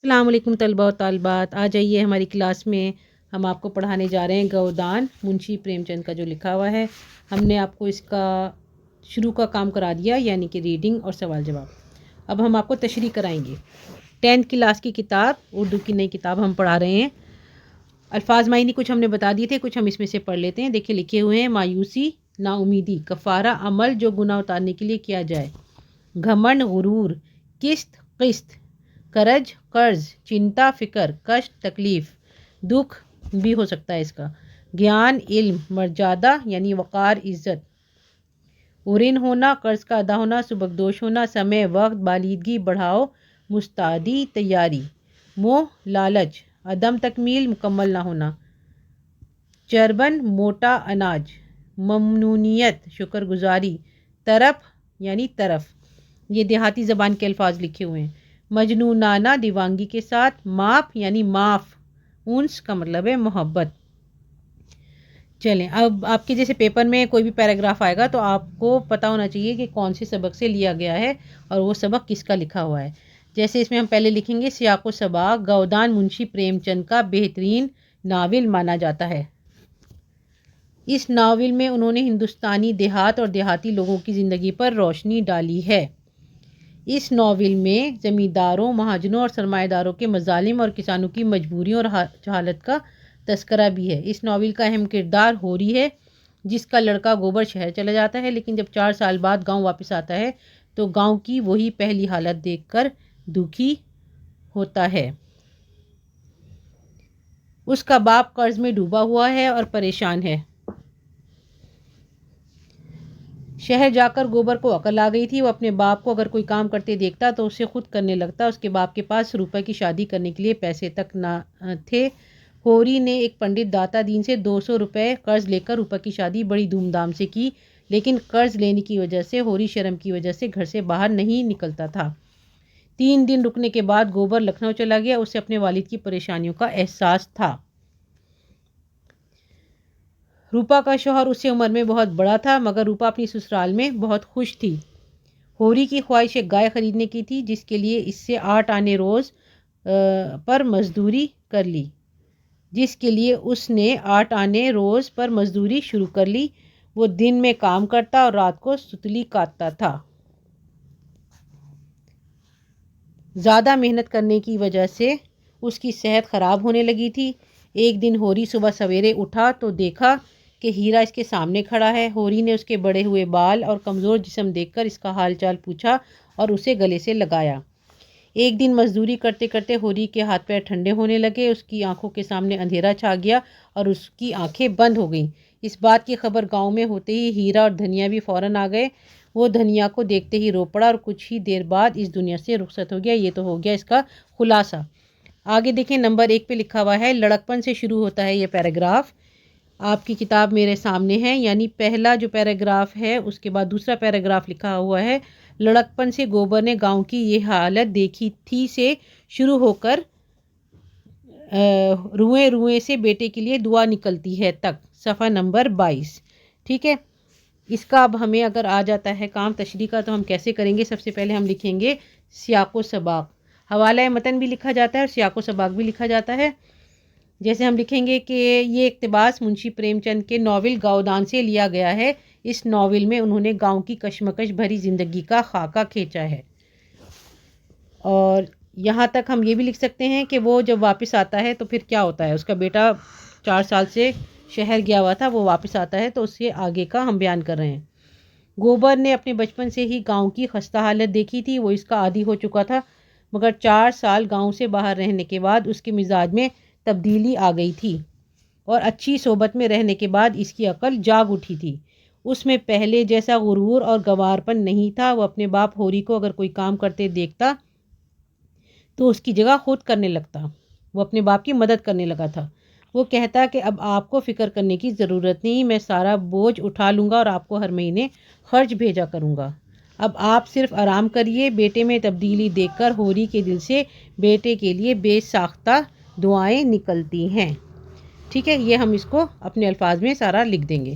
السلام علیکم طلباء و طالبات، آ جائیے ہماری کلاس میں۔ ہم آپ کو پڑھانے جا رہے ہیں گودان منشی پریم چند کا جو لکھا ہوا ہے۔ ہم نے آپ کو اس کا شروع کا کام کرا دیا، یعنی کہ ریڈنگ اور سوال جواب۔ اب ہم آپ کو تشریح کرائیں گے۔ 10th کلاس کی کتاب، اردو کی نئی کتاب ہم پڑھا رہے ہیں۔ الفاظ معنی کچھ ہم نے بتا دیے تھے، کچھ ہم اس میں سے پڑھ لیتے ہیں۔ دیکھیں لکھے ہوئے ہیں: مایوسی، نا امیدی، کفارہ عمل جو گناہ اتارنے کے لیے کیا جائے، گھمنڈ غرور، قسط قسط، کرج قرض، چنتا فکر، کشٹ تکلیف، دکھ بھی ہو سکتا ہے اس کا، گیان علم، مرجادہ یعنی وقار عزت، ارن ہونا قرض کا ادا ہونا، سبکدوش ہونا، سمے وقت بالیدگی بڑھاؤ، مستعدی تیاری، موہ لالچ، عدم تکمیل مکمل نہ ہونا، چربن موٹا اناج، ممنونیت شکر گزاری، طرف یعنی طرف، یہ دیہاتی زبان کے الفاظ لکھے ہوئے ہیں، مجنونانہ دیوانگی کے ساتھ، ماپ یعنی معاف، انس کا مطلب ہے محبت۔ چلیں اب آپ کے جیسے پیپر میں کوئی بھی پیراگراف آئے گا تو آپ کو پتہ ہونا چاہیے کہ کون سے سبق سے لیا گیا ہے اور وہ سبق کس کا لکھا ہوا ہے۔ جیسے اس میں ہم پہلے لکھیں گے سیاق و سباق، گودان منشی پریم چند کا بہترین ناول مانا جاتا ہے۔ اس ناول میں انہوں نے ہندوستانی دیہات اور دیہاتی لوگوں کی زندگی پر روشنی ڈالی ہے۔ اس ناول میں زمینداروں، مہاجنوں اور سرمایہ داروں کے مظالم اور کسانوں کی مجبوریوں اور جہالت کا تذکرہ بھی ہے۔ اس ناول کا اہم کردار ہوری ہے، جس کا لڑکا گوبر شہر چلا جاتا ہے، لیکن جب 4 سال بعد گاؤں واپس آتا ہے تو گاؤں کی وہی پہلی حالت دیکھ کر دکھی ہوتا ہے۔ اس کا باپ قرض میں ڈوبا ہوا ہے اور پریشان ہے۔ شہر جا کر گوبر کو عقل آ گئی تھی۔ وہ اپنے باپ کو اگر کوئی کام کرتے دیکھتا تو اسے خود کرنے لگتا۔ اس کے باپ کے پاس روپے کی شادی کرنے کے لیے پیسے تک نہ تھے۔ ہوری نے ایک پنڈت داتا دین سے 200 روپے قرض لے کر روپے کی شادی بڑی دھوم دھام سے کی، لیکن قرض لینے کی وجہ سے ہوری شرم کی وجہ سے گھر سے باہر نہیں نکلتا تھا۔ 3 دن رکنے کے بعد گوبر لکھنؤ چلا گیا۔ اسے اپنے والد کی پریشانیوں کا احساس تھا۔ روپا کا شوہر اس سے عمر میں بہت بڑا تھا، مگر روپا اپنی سسرال میں بہت خوش تھی۔ ہوری کی خواہش ایک گائے خریدنے کی تھی، جس کے لیے اس سے 8 آنے روز پر مزدوری کر لی جس کے لیے اس نے 8 آنے روز پر مزدوری شروع کر لی۔ وہ دن میں کام کرتا اور رات کو ستلی کاٹتا تھا۔ زیادہ محنت کرنے کی وجہ سے اس کی صحت خراب ہونے لگی تھی۔ ایک دن ہوری صبح سویرے اٹھا تو دیکھا کہ ہیرا اس کے سامنے کھڑا ہے۔ ہوری نے اس کے بڑے ہوئے بال اور کمزور جسم دیکھ کر اس کا حال چال پوچھا اور اسے گلے سے لگایا۔ ایک دن مزدوری کرتے کرتے ہوری کے ہاتھ پیر ٹھنڈے ہونے لگے۔ اس کی آنکھوں کے سامنے اندھیرا چھا گیا اور اس کی آنکھیں بند ہو گئیں۔ اس بات کی خبر گاؤں میں ہوتے ہی ہیرا اور دھنیا بھی فوراً آ گئے۔ وہ دھنیا کو دیکھتے ہی رو پڑا اور کچھ ہی دیر بعد اس دنیا سے رخصت ہو گیا۔ یہ تو ہو گیا اس کا خلاصہ۔ آگے دیکھیں نمبر 1 پہ لکھا ہوا ہے، لڑکپن سے شروع ہوتا ہے یہ پیراگراف۔ آپ کی کتاب میرے سامنے ہے، یعنی پہلا جو پیراگراف ہے اس کے بعد دوسرا پیراگراف لکھا ہوا ہے۔ لڑکپن سے گوبر نے گاؤں کی یہ حالت دیکھی تھی سے شروع ہو کر روئیں روئیں سے بیٹے کے لیے دعا نکلتی ہے تک، صفحہ نمبر 22۔ ٹھیک ہے، اس کا اب ہمیں اگر آ جاتا ہے کام تشریح کا تو ہم کیسے کریں گے؟ سب سے پہلے ہم لکھیں گے سیاق و سباق۔ حوالہ متن بھی لکھا جاتا ہے اور سیاق و سباق بھی لکھا جاتا ہے۔ جیسے ہم لکھیں گے کہ یہ اقتباس منشی پریم چند کے ناول گودان سے لیا گیا ہے۔ اس ناول میں انہوں نے گاؤں کی کشمکش بھری زندگی کا خاکہ کھینچا ہے۔ اور یہاں تک ہم یہ بھی لکھ سکتے ہیں کہ وہ جب واپس آتا ہے تو پھر کیا ہوتا ہے۔ اس کا بیٹا 4 سال سے شہر گیا ہوا تھا، وہ واپس آتا ہے تو اس سے آگے کا ہم بیان کر رہے ہیں۔ گوبر نے اپنے بچپن سے ہی گاؤں کی خستہ حالت دیکھی تھی۔ وہ اس کا عادی ہو چکا تھا، مگر 4 سال گاؤں سے باہر رہنے کے بعد اس کے مزاج میں تبدیلی آ گئی تھی اور اچھی صحبت میں رہنے کے بعد اس کی عقل جاگ اٹھی تھی۔ اس میں پہلے جیسا غرور اور گنوارپن نہیں تھا۔ وہ اپنے باپ ہوری کو اگر کوئی کام کرتے دیکھتا تو اس کی جگہ خود کرنے لگتا۔ وہ اپنے باپ کی مدد کرنے لگا تھا۔ وہ کہتا کہ اب آپ کو فکر کرنے کی ضرورت نہیں، میں سارا بوجھ اٹھا لوں گا اور آپ کو ہر مہینے خرچ بھیجا کروں گا۔ اب آپ صرف آرام کریے۔ بیٹے میں تبدیلی دیکھ کر ہوری کے دل سے بیٹے کے لیے بے ساختہ دعائیں نکلتی ہیں۔ ٹھیک ہے، یہ ہم اس کو اپنے الفاظ میں سارا لکھ دیں گے۔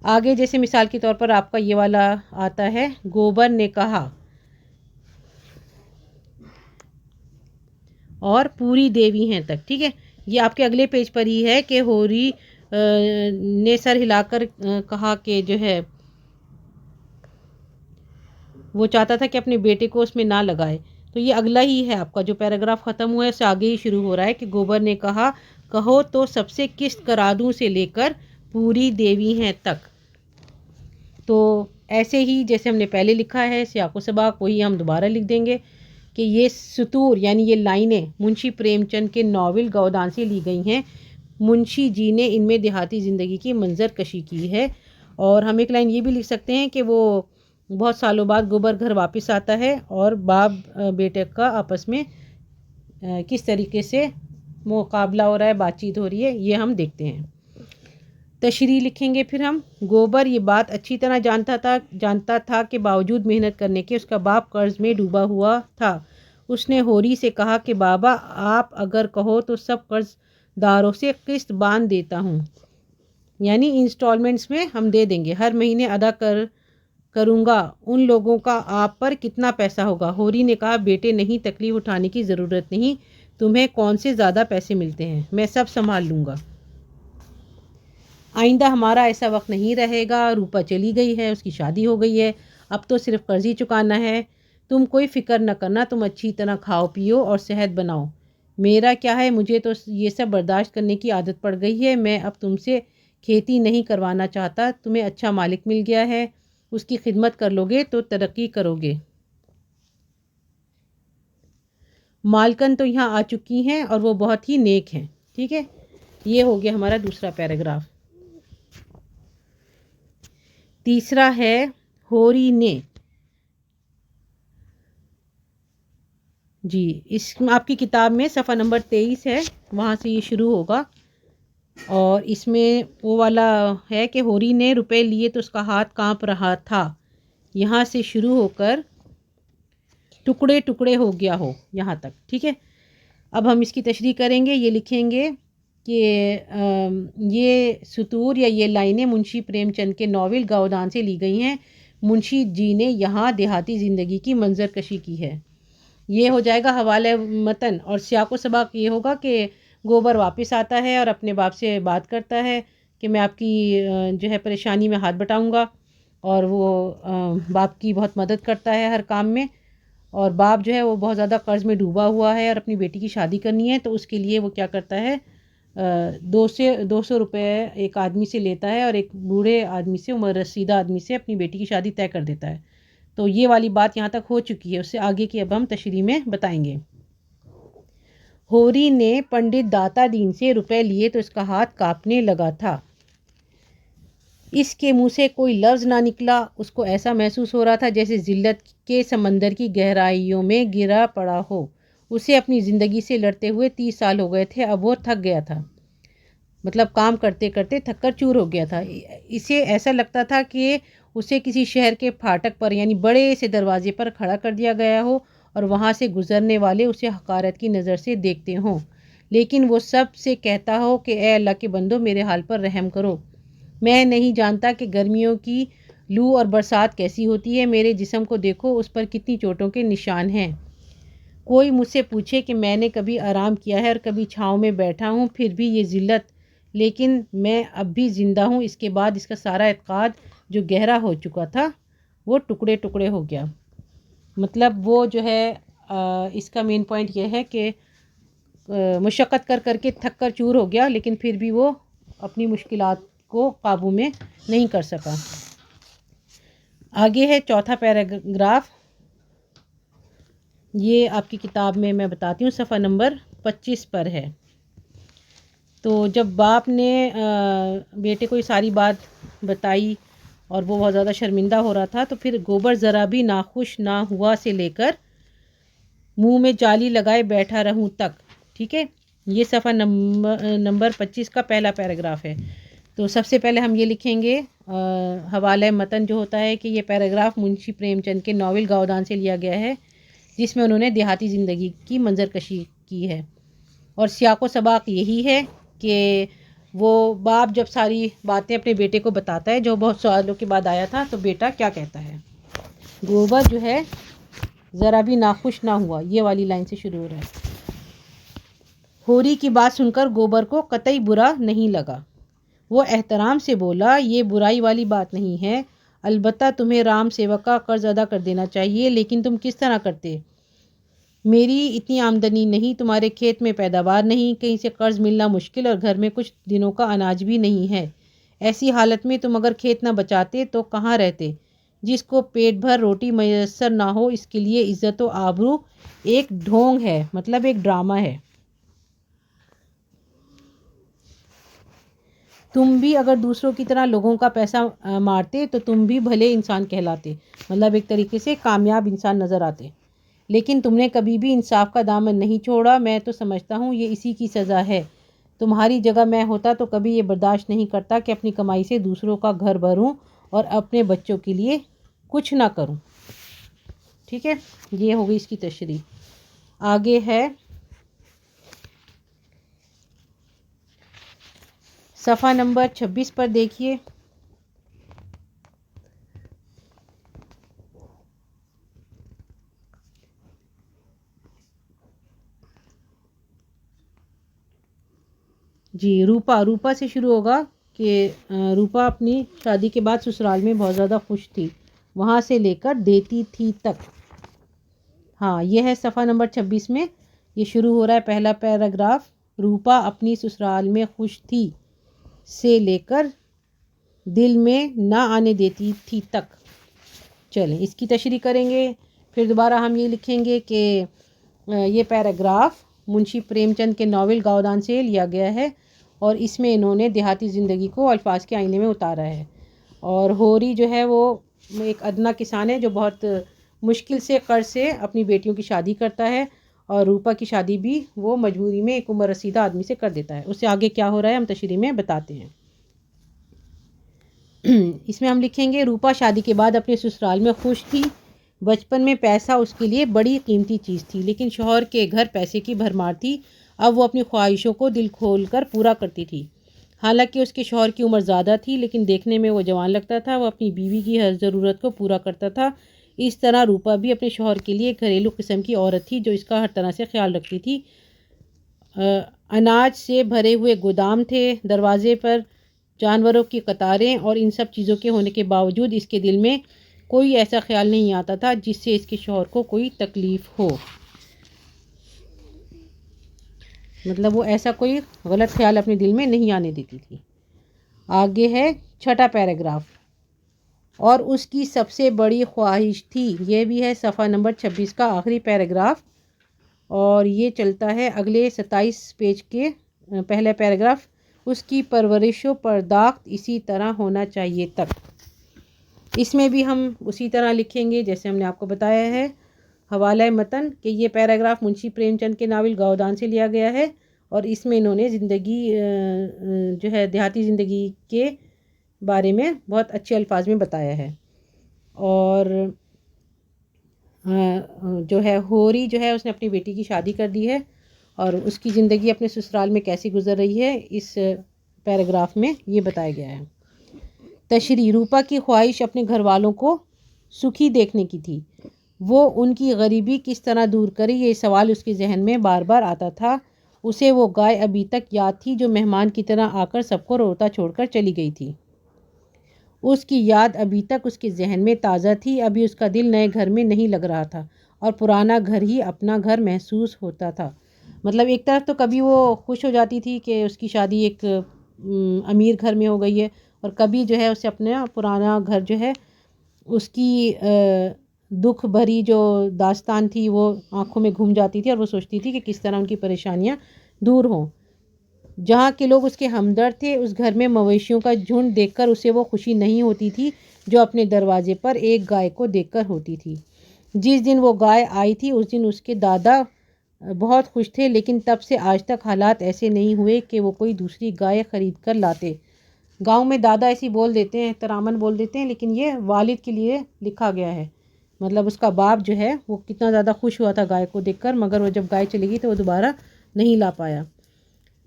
آگے جیسے مثال کے طور پر آپ کا یہ والا آتا ہے، گوبر نے کہا اور پوری دیوی ہیں تک. ٹھیک ہے, یہ آپ کے اگلے پیج پر ہی ہے کہ ہوری نے سر ہلا کر کہا کہ جو ہے وہ چاہتا تھا کہ اپنے بیٹے کو اس میں نہ لگائے. تو یہ اگلا ہی ہے آپ کا جو پیراگراف ختم ہوا ہے, اس سے آگے ہی شروع ہو رہا ہے کہ گوبر نے کہا کہو تو سب سے قسط کرا دوں سے لے کر پوری دیوی ہیں تک. تو ایسے ہی جیسے ہم نے پہلے لکھا ہے سیاق و سباق, وہی ہم دوبارہ لکھ دیں گے کہ یہ سطور یعنی یہ لائنیں منشی پریم چند کے ناول گودان سے لی گئی ہیں. منشی جی نے ان میں دیہاتی زندگی کی منظر کشی کی ہے. اور ہم ایک لائن یہ بھی لکھ سکتے ہیں کہ وہ بہت سالوں بعد گوبر گھر واپس آتا ہے اور باپ بیٹے کا آپس میں کس طریقے سے مقابلہ ہو رہا ہے, بات چیت ہو رہی ہے, یہ ہم دیکھتے ہیں. تشریح لکھیں گے پھر ہم. گوبر یہ بات اچھی طرح جانتا تھا کہ باوجود محنت کرنے کے اس کا باپ قرض میں ڈوبا ہوا تھا. اس نے ہوری سے کہا کہ بابا آپ اگر کہو تو سب قرض داروں سے قسط باندھ دیتا ہوں, یعنی انسٹالمنٹس میں ہم دے دیں گے, ہر مہینے ادا کروں گا. ان لوگوں کا آپ پر کتنا پیسہ ہوگا؟ ہوری نے کہا بیٹے نہیں, تکلیف اٹھانے کی ضرورت نہیں, تمہیں کون سے زیادہ پیسے ملتے ہیں, میں سب سنبھال لوں گا. آئندہ ہمارا ایسا وقت نہیں رہے گا. روپا چلی گئی ہے, اس کی شادی ہو گئی ہے, اب تو صرف قرض ہی چکانا ہے. تم کوئی فکر نہ کرنا, تم اچھی طرح کھاؤ پیو اور صحت بناؤ. میرا کیا ہے, مجھے تو یہ سب برداشت کرنے کی عادت پڑ گئی ہے. میں اب تم سے کھیتی نہیں کروانا چاہتا. تمہیں اچھا مالک مل گیا ہے, اس کی خدمت کر لو گے تو ترقی کرو گے. مالکن تو یہاں آ چکی ہیں اور وہ بہت ہی نیک ہیں. ٹھیک ہے, یہ ہو گیا ہمارا دوسرا پیراگراف. تیسرا ہے ہوری نے. جی, اس آپ کی کتاب میں صفحہ نمبر 23 ہے, وہاں سے یہ شروع ہوگا. اور اس میں وہ والا ہے کہ ہوری نے روپے لیے تو اس کا ہاتھ کانپ رہا تھا. یہاں سے شروع ہو کر ٹکڑے ٹکڑے ہو گیا ہو یہاں تک. ٹھیک ہے, اب ہم اس کی تشریح کریں گے. یہ لکھیں گے کہ یہ سطور یا یہ لائنیں منشی پریم چند کے ناول گودان سے لی گئی ہیں. منشی جی نے یہاں دیہاتی زندگی کی منظر کشی کی ہے. یہ ہو جائے گا حوالہ متن. اور سیاق و سباق یہ ہوگا کہ گوبر واپس آتا ہے اور اپنے باپ سے بات کرتا ہے کہ میں آپ کی جو ہے پریشانی میں ہاتھ بٹاؤں گا. اور وہ باپ کی بہت مدد کرتا ہے ہر کام میں. اور باپ جو ہے وہ بہت زیادہ قرض میں ڈوبا ہوا ہے اور اپنی بیٹی کی شادی کرنی ہے, تو اس کے لیے وہ کیا کرتا ہے, 200 روپے ایک آدمی سے لیتا ہے اور ایک بوڑھے آدمی سے, عمر رسیدہ آدمی سے اپنی بیٹی کی شادی طے کر دیتا ہے. تو یہ والی بات یہاں تک ہو چکی ہے, اس سے آگے کی اب ہم تشریح میں بتائیں گے. ہوری نے پنڈت داتا دین سے روپے لیے تو اس کا ہاتھ کانپنے لگا تھا. اس کے منہ سے کوئی لفظ نہ نکلا. اس کو ایسا محسوس ہو رہا تھا جیسے ذلت کے سمندر کی گہرائیوں میں گرا پڑا ہو. اسے اپنی زندگی سے لڑتے ہوئے 30 سال ہو گئے تھے. اب وہ تھک گیا تھا, مطلب کام کرتے کرتے تھک کر چور ہو گیا تھا. اسے ایسا لگتا تھا کہ اسے کسی شہر کے پھاٹک پر یعنی بڑے سے دروازے پر کھڑا کر دیا گیا ہو اور وہاں سے گزرنے والے اسے حقارت کی نظر سے دیکھتے ہوں, لیکن وہ سب سے کہتا ہو کہ اے اللہ کے بندو میرے حال پر رحم کرو. میں نہیں جانتا کہ گرمیوں کی لو اور برسات کیسی ہوتی ہے. میرے جسم کو دیکھو, اس پر کتنی چوٹوں کے نشان ہیں. کوئی مجھ سے پوچھے کہ میں نے کبھی آرام کیا ہے اور کبھی چھاؤں میں بیٹھا ہوں, پھر بھی یہ ذلت, لیکن میں اب بھی زندہ ہوں. اس کے بعد اس کا سارا اعتقاد جو گہرا ہو چکا تھا وہ ٹکڑے ٹکڑے ہو گیا. مطلب وہ جو ہے اس کا مین پوائنٹ یہ ہے کہ مشقت کر کر کے تھک کر چور ہو گیا, لیکن پھر بھی وہ اپنی مشکلات کو قابو میں نہیں کر سکا. آگے ہے چوتھا پیراگراف. یہ آپ کی کتاب میں بتاتی ہوں, صفحہ نمبر 25 پر ہے. تو جب باپ نے بیٹے کو یہ ساری بات بتائی اور وہ بہت زیادہ شرمندہ ہو رہا تھا, تو پھر گوبر ذرا بھی ناخوش نہ ہوا سے لے کر منہ میں جالی لگائے بیٹھا رہوں تک. ٹھیک ہے, یہ صفحہ نمبر 25 کا پہلا پیراگراف ہے. تو سب سے پہلے ہم یہ لکھیں گے حوالہ متن جو ہوتا ہے کہ یہ پیراگراف منشی پریم چند کے ناول گودان سے لیا گیا ہے, جس میں انہوں نے دیہاتی زندگی کی منظر کشی کی ہے. اور سیاق و سباق یہی ہے کہ وہ باپ جب ساری باتیں اپنے بیٹے کو بتاتا ہے جو بہت سالوں کے بعد آیا تھا, تو بیٹا کیا کہتا ہے. گوبر جو ہے ذرا بھی ناخوش نہ ہوا, یہ والی لائن سے شروع ہو رہا ہے. ہوری کی بات سن کر گوبر کو قطعی برا نہیں لگا. وہ احترام سے بولا، یہ برائی والی بات نہیں ہے، البتہ تمہیں رام سیوک کا قرض ادا کر دینا چاہیے، لیکن تم کس طرح کرتے؟ میری اتنی آمدنی نہیں، تمہارے کھیت میں پیداوار نہیں، کہیں سے قرض ملنا مشکل اور گھر میں کچھ دنوں کا اناج بھی نہیں ہے. ایسی حالت میں تم اگر کھیت نہ بچاتے تو کہاں رہتے؟ جس کو پیٹ بھر روٹی میسر نہ ہو اس کے لیے عزت و آبرو ایک ڈھونگ ہے، مطلب ایک ڈرامہ ہے. تم بھی اگر دوسروں کی طرح لوگوں کا پیسہ مارتے تو تم بھی بھلے انسان کہلاتے، مطلب ایک طریقے سے کامیاب انسان نظر آتے. لیکن تم نے کبھی بھی انصاف کا دامن نہیں چھوڑا. میں تو سمجھتا ہوں یہ اسی کی سزا ہے. تمہاری جگہ میں ہوتا تو کبھی یہ برداشت نہیں کرتا کہ اپنی کمائی سے دوسروں کا گھر بھروں اور اپنے بچوں کے لیے کچھ نہ کروں. ٹھیک ہے، یہ ہوگی اس کی تشریح. آگے ہے صفحہ نمبر 26 پر دیکھیے. جی، روپا سے شروع ہوگا کہ روپا اپنی شادی کے بعد سسرال میں بہت زیادہ خوش تھی، وہاں سے لے کر دیتی تھی تک. ہاں، یہ ہے صفحہ نمبر 26 میں. یہ شروع ہو رہا ہے پہلا پیراگراف. روپا اپنی سسرال میں خوش تھی سے لے کر دل میں نہ آنے دیتی تھی تک. چلیں اس کی تشریح کریں گے. پھر دوبارہ ہم یہ لکھیں گے کہ یہ پیراگراف منشی پریم چند کے ناول گاؤدان سے لیا گیا ہے اور اس میں انہوں نے دیہاتی زندگی کو الفاظ کے آئینے میں اتارا ہے. اور ہوری جو ہے وہ ایک ادنا کسان ہے جو بہت مشکل سے قرض سے اپنی بیٹیوں کی شادی کرتا ہے، اور روپا کی شادی بھی وہ مجبوری میں ایک عمر رسیدہ آدمی سے کر دیتا ہے. اس سے آگے کیا ہو رہا ہے ہم تشریح میں بتاتے ہیں. اس میں ہم لکھیں گے روپا شادی کے بعد اپنے سسرال میں خوش تھی. بچپن میں پیسہ اس کے لیے بڑی قیمتی چیز تھی، لیکن شوہر کے گھر پیسے کی بھرمار تھی. اب وہ اپنی خواہشوں کو دل کھول کر پورا کرتی تھی. حالانکہ اس کے شوہر کی عمر زیادہ تھی لیکن دیکھنے میں وہ جوان لگتا تھا. وہ اپنی بیوی کی ہر ضرورت کو پورا کرتا تھا. اس طرح روپا بھی اپنے شوہر کے لیے ایک گھریلو قسم کی عورت تھی جو اس کا ہر طرح سے خیال رکھتی تھی. اناج سے بھرے ہوئے گودام تھے، دروازے پر جانوروں کی قطاریں، اور ان سب چیزوں کے ہونے کے باوجود اس کے دل میں کوئی ایسا خیال نہیں آتا تھا جس سے اس کے شوہر کو کوئی تکلیف ہو. مطلب وہ ایسا کوئی غلط خیال اپنے دل میں نہیں آنے دیتی تھی. آگے ہے چھٹا پیراگراف. اور اس کی سب سے بڑی خواہش تھی. یہ بھی ہے صفحہ نمبر 26 کا آخری پیراگراف اور یہ چلتا ہے اگلے 27 پیج کے پہلا پیراگراف. اس کی پرورش و پرداخت اسی طرح ہونا چاہیے تک. اس میں بھی ہم اسی طرح لکھیں گے جیسے ہم نے آپ کو بتایا ہے. حوالہ متن کہ یہ پیراگراف منشی پریم چند کے ناول گاؤدان سے لیا گیا ہے اور اس میں انہوں نے زندگی جو ہے دیہاتی زندگی کے بارے میں بہت اچھے الفاظ میں بتایا ہے. اور جو ہے ہوری جو ہے اس نے اپنی بیٹی کی شادی کر دی ہے اور اس کی زندگی اپنے سسرال میں کیسی گزر رہی ہے اس پیراگراف میں یہ بتایا گیا ہے. تشریح. روپا کی خواہش اپنے گھر والوں کو سکھی دیکھنے کی تھی. وہ ان کی غریبی کس طرح دور کرے یہ سوال اس کے ذہن میں بار بار آتا تھا. اسے وہ گائے ابھی تک یاد تھی جو مہمان کی طرح آ کر سب کو روتا چھوڑ کر چلی گئی تھی. اس کی یاد ابھی تک اس کے ذہن میں تازہ تھی. ابھی اس کا دل نئے گھر میں نہیں لگ رہا تھا اور پرانا گھر ہی اپنا گھر محسوس ہوتا تھا. مطلب ایک طرف تو کبھی وہ خوش ہو جاتی تھی کہ اس کی شادی ایک امیر گھر میں ہو گئی ہے اور کبھی جو ہے اسے اپنا پرانا گھر جو ہے اس کی دکھ بھری جو داستان تھی وہ آنکھوں میں گھوم جاتی تھی اور وہ سوچتی تھی کہ کس طرح ان کی پریشانیاں دور ہوں. جہاں کے لوگ اس کے ہمدرد تھے اس گھر میں مویشیوں کا جھنڈ دیکھ کر اسے وہ خوشی نہیں ہوتی تھی جو اپنے دروازے پر ایک گائے کو دیکھ کر ہوتی تھی. جس دن وہ گائے آئی تھی اس دن اس کے دادا بہت خوش تھے، لیکن تب سے آج تک حالات ایسے نہیں ہوئے کہ وہ کوئی دوسری گائے خرید کر لاتے. گاؤں میں دادا ایسی بول دیتے ہیں، احتراماً بول دیتے ہیں، لیکن یہ والد کے لیے لکھا گیا ہے. مطلب اس کا باپ جو ہے وہ کتنا زیادہ خوش ہوا تھا گائے کو دیکھ کر، مگر وہ جب گائے چلی گئی تو وہ دوبارہ نہیں لا پایا.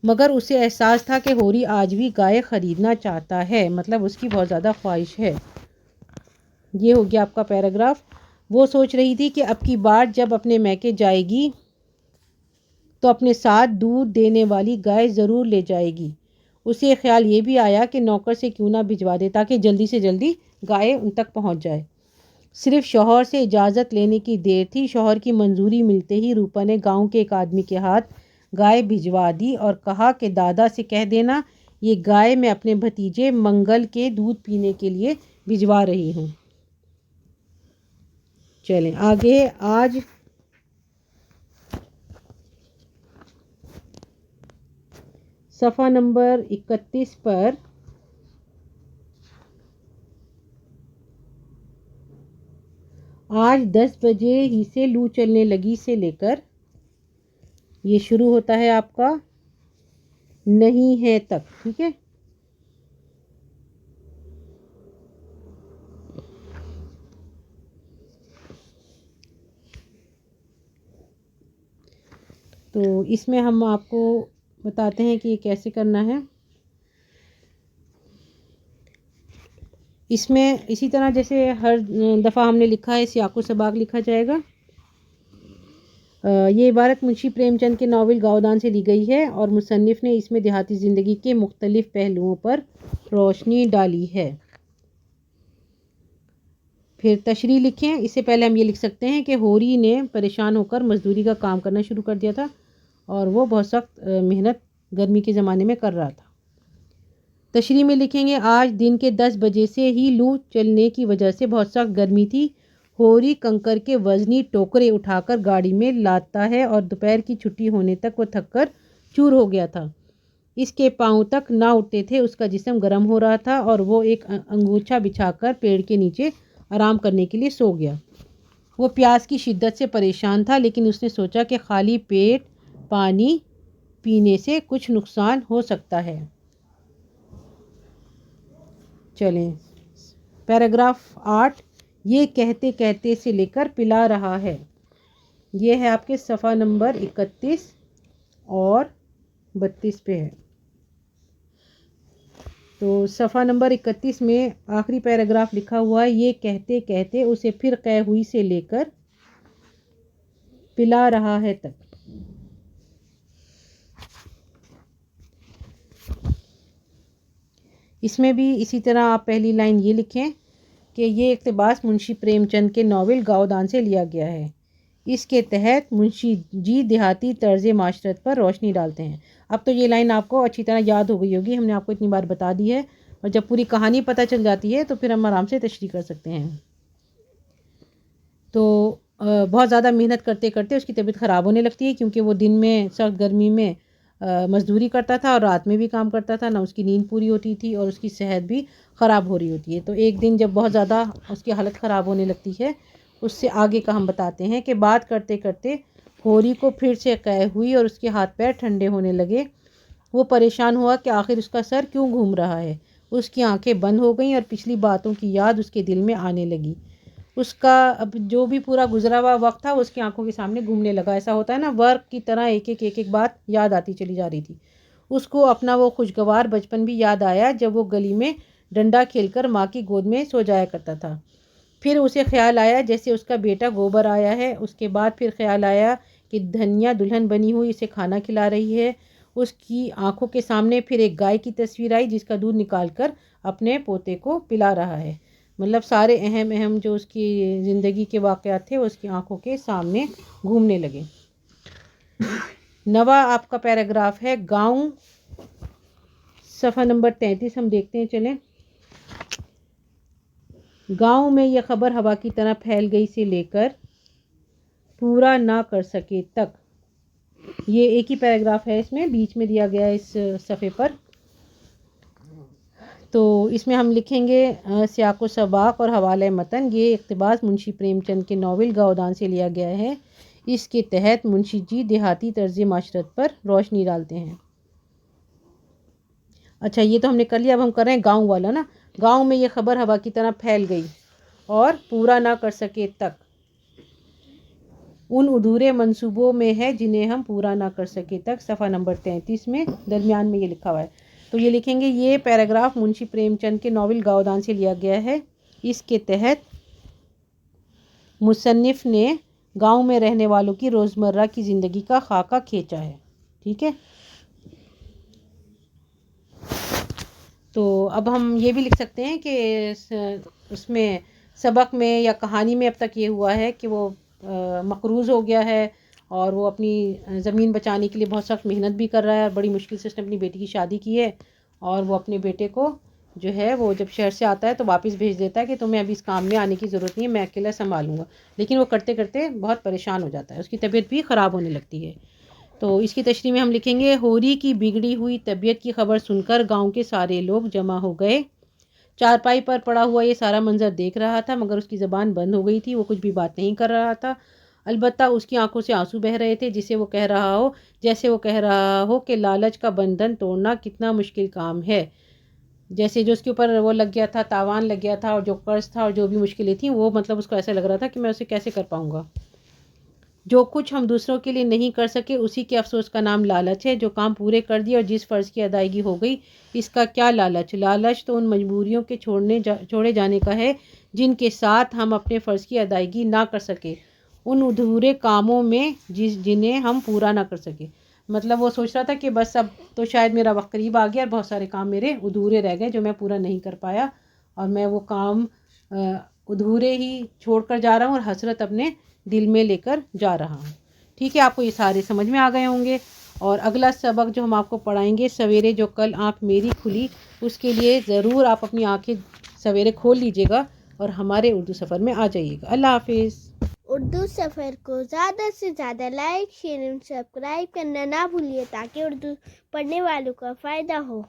مگر اسے احساس تھا کہ ہوری آج بھی گائے خریدنا چاہتا ہے، مطلب اس کی بہت زیادہ خواہش ہے. یہ ہو گیا آپ کا پیراگراف. وہ سوچ رہی تھی کہ اب کی بار جب اپنے میکے جائے گی تو اپنے ساتھ دودھ دینے والی گائے ضرور لے جائے گی۔ اسے خیال یہ بھی آیا کہ نوکر سے کیوں نہ بھجوا دے تاکہ جلدی سے جلدی گائے ان تک پہنچ جائے۔ صرف شوہر سے اجازت لینے کی دیر تھی، شوہر کی منظوری ملتے ہی روپا نے گاؤں کے ایک آدمی کے ہاتھ گائے بھجوا دی اور کہا کہ دادا سے کہہ دینا یہ گائے میں اپنے بھتیجے منگل کے دودھ پینے کے لیے بھجوا رہی ہوں۔ چلیں آگے، آج صفحہ نمبر 31 پر آج 10 بجے ہی سے لو چلنے لگی سے لے کر یہ شروع ہوتا ہے آپ کا نہیں ہے تک، ٹھیک ہے۔ تو اس میں ہم آپ کو بتاتے ہیں کہ یہ کیسے کرنا ہے۔ اس میں اسی طرح جیسے ہر دفعہ ہم نے لکھا ہے سیاق و سباق لکھا جائے گا۔ یہ عبارت منشی پریم چند کے ناول گاؤدان سے لی گئی ہے اور مصنف نے اس میں دیہاتی زندگی کے مختلف پہلوؤں پر روشنی ڈالی ہے۔ پھر تشریح لکھیں۔ اس سے پہلے ہم یہ لکھ سکتے ہیں کہ ہوری نے پریشان ہو کر مزدوری کا کام کرنا شروع کر دیا تھا اور وہ بہت سخت محنت گرمی کے زمانے میں کر رہا تھا۔ تشریح میں لکھیں گے آج دن کے 10 بجے سے ہی لو چلنے کی وجہ سے بہت سخت گرمی تھی۔ ہوری کنکر کے وزنی ٹوکرے اٹھا کر گاڑی میں لاتا ہے اور دوپہر کی چھٹی ہونے تک وہ تھک کر چور ہو گیا تھا۔ اس کے پاؤں تک نہ اٹھتے تھے، اس کا جسم گرم ہو رہا تھا اور وہ ایک انگوچھا بچھا کر پیڑ کے نیچے آرام کرنے کے لیے سو گیا۔ وہ پیاس کی شدت سے پریشان تھا لیکن اس نے سوچا کہ خالی پیٹ پانی پینے سے کچھ نقصان ہو سکتا ہے۔ چلیں پیراگراف 8 یہ کہتے کہتے سے لے کر پلا رہا ہے، یہ ہے آپ کے صفحہ نمبر 31 اور 32 پہ ہے۔ تو صفحہ نمبر 31 میں آخری پیراگراف لکھا ہوا ہے یہ کہتے کہتے اسے پھر قے ہوئی سے لے کر پلا رہا ہے تک۔ اس میں بھی اسی طرح آپ پہلی لائن یہ لکھیں کہ یہ اقتباس منشی پریم چند کے ناول گاؤدان سے لیا گیا ہے۔ اس کے تحت منشی جی دیہاتی طرز معاشرت پر روشنی ڈالتے ہیں۔ اب تو یہ لائن آپ کو اچھی طرح یاد ہو گئی ہوگی، ہم نے آپ کو اتنی بار بتا دی ہے، اور جب پوری کہانی پتہ چل جاتی ہے تو پھر ہم آرام سے تشریح کر سکتے ہیں۔ تو بہت زیادہ محنت کرتے کرتے اس کی طبیعت خراب ہونے لگتی ہے کیونکہ وہ دن میں سخت گرمی میں مزدوری کرتا تھا اور رات میں بھی کام کرتا تھا، نہ اس کی نیند پوری ہوتی تھی اور اس کی صحت بھی خراب ہو رہی ہوتی ہے۔ تو ایک دن جب بہت زیادہ اس کی حالت خراب ہونے لگتی ہے، اس سے آگے کا ہم بتاتے ہیں کہ بات کرتے کرتے ہوری کو پھر سے قے ہوئی اور اس کے ہاتھ پیر ٹھنڈے ہونے لگے۔ وہ پریشان ہوا کہ آخر اس کا سر کیوں گھوم رہا ہے۔ اس کی آنکھیں بند ہو گئیں اور پچھلی باتوں کی یاد اس کے دل میں آنے لگی۔ اس کا اب جو بھی پورا گزرا ہوا وقت تھا اس کی آنکھوں کے سامنے گھومنے لگا، ایسا ہوتا ہے نا، ورق کی طرح ایک ایک بات یاد آتی چلی جا رہی تھی۔ اس کو اپنا وہ خوشگوار بچپن بھی یاد آیا جب وہ گلی میں ڈنڈا کھیل کر ماں کی گود میں سو جایا کرتا تھا۔ پھر اسے خیال آیا جیسے اس کا بیٹا گوبر آیا ہے۔ اس کے بعد پھر خیال آیا کہ دھنیا دلہن بنی ہوئی اسے کھانا کھلا رہی ہے۔ اس کی آنکھوں کے سامنے پھر ایک گائے کی تصویر آئی جس کا دودھ نکال کر اپنے پوتے کو پلا رہا ہے۔ مطلب سارے اہم جو اس کی زندگی کے واقعات تھے وہ اس کی آنکھوں کے سامنے گھومنے لگے۔ نواں آپ کا پیراگراف ہے گاؤں، صفحہ نمبر 33 ہم دیکھتے ہیں، چلیں۔ گاؤں میں یہ خبر ہوا کی طرح پھیل گئی سے لے کر پورا نہ کر سکے تک، یہ ایک ہی پیراگراف ہے، اس میں بیچ میں دیا گیا ہے اس صفحے پر۔ تو اس میں ہم لکھیں گے سیاق و سباق اور حوالہ متن یہ اقتباس منشی پریم چند کے ناول گاؤدان سے لیا گیا ہے۔ اس کے تحت منشی جی دیہاتی طرز معاشرت پر روشنی ڈالتے ہیں۔ اچھا یہ تو ہم نے کر لیا، اب ہم کر رہے ہیں گاؤں والا نا۔ گاؤں میں یہ خبر ہوا کی طرح پھیل گئی اور پورا نہ کر سکے تک ان ادھورے منصوبوں میں ہے جنہیں ہم پورا نہ کر سکے تک، صفحہ نمبر 33 میں درمیان میں یہ لکھا ہوا ہے۔ تو یہ لکھیں گے یہ پیراگراف منشی پریم چند کے ناول گاؤدان سے لیا گیا ہے۔ اس کے تحت مصنف نے گاؤں میں رہنے والوں کی روزمرہ کی زندگی کا خاکہ کھینچا ہے. ٹھیک ہے. تو اب ہم یہ بھی لکھ سکتے ہیں کہ اس میں سبق میں یا کہانی میں اب تک یہ ہوا ہے کہ وہ مقروض ہو گیا ہے اور وہ اپنی زمین بچانے کے لیے بہت سخت محنت بھی کر رہا ہے اور بڑی مشکل سے اس نے اپنی بیٹی کی شادی کی ہے اور وہ اپنے بیٹے کو جو ہے وہ جب شہر سے آتا ہے تو واپس بھیج دیتا ہے کہ تمہیں ابھی اس کام میں آنے کی ضرورت نہیں ہے، میں اکیلا سنبھالوں گا. لیکن وہ کرتے کرتے بہت پریشان ہو جاتا ہے، اس کی طبیعت بھی خراب ہونے لگتی ہے. تو اس کی تشریح میں ہم لکھیں گے ہوری کی بگڑی ہوئی طبیعت کی خبر سن کر گاؤں کے سارے لوگ جمع ہو گئے. چارپائی پر پڑا ہوا یہ سارا منظر دیکھ رہا تھا مگر اس کی زبان بند ہو گئی تھی، وہ کچھ بھی بات نہیں کر رہا تھا. البتہ اس کی آنکھوں سے آنسو بہہ رہے تھے جیسے وہ کہہ رہا ہو کہ لالچ کا بندھن توڑنا کتنا مشکل کام ہے. جیسے جو اس کے اوپر وہ لگ گیا تھا، تاوان لگ گیا تھا اور جو قرض تھا اور جو بھی مشکلیں تھیں وہ مطلب اس کو ایسا لگ رہا تھا کہ میں اسے کیسے کر پاؤں گا. جو کچھ ہم دوسروں کے لیے نہیں کر سکے اسی کے افسوس کا نام لالچ ہے. جو کام پورے کر دیے اور جس فرض کی ادائیگی ہو گئی اس کا کیا لالچ؟ لالچ تو ان مجبوریوں کے چھوڑے جانے کا ہے جن کے ساتھ ہم اپنے فرض کی ادائیگی نہ کر سکے، ان ادھورے کاموں میں جنہیں ہم پورا نہ کر سکے. مطلب وہ سوچ رہا تھا کہ بس اب تو شاید میرا وقت قریب آ گیا اور بہت سارے کام میرے ادھورے رہ گئے جو میں پورا نہیں کر پایا اور میں وہ کام ادھورے ہی چھوڑ کر جا رہا ہوں اور حسرت اپنے دل میں لے کر جا رہا ہوں. ٹھیک ہے، آپ کو یہ سارے سمجھ میں آ گئے ہوں گے. اور اگلا سبق جو ہم آپ کو پڑھائیں گے سویرے جو کل آنکھ میری کھلی، اس کے لیے ضرور آپ اپنی آنکھیں سویرے کھول لیجئے گا اور ہمارے اردو سفر میں آ جائیے گا. اللہ حافظ. اردو سفر کو زیادہ سے زیادہ لائک، شیئر اور سبسکرائب کرنا نہ بھولیے تاکہ اردو پڑھنے والوں کا فائدہ ہو.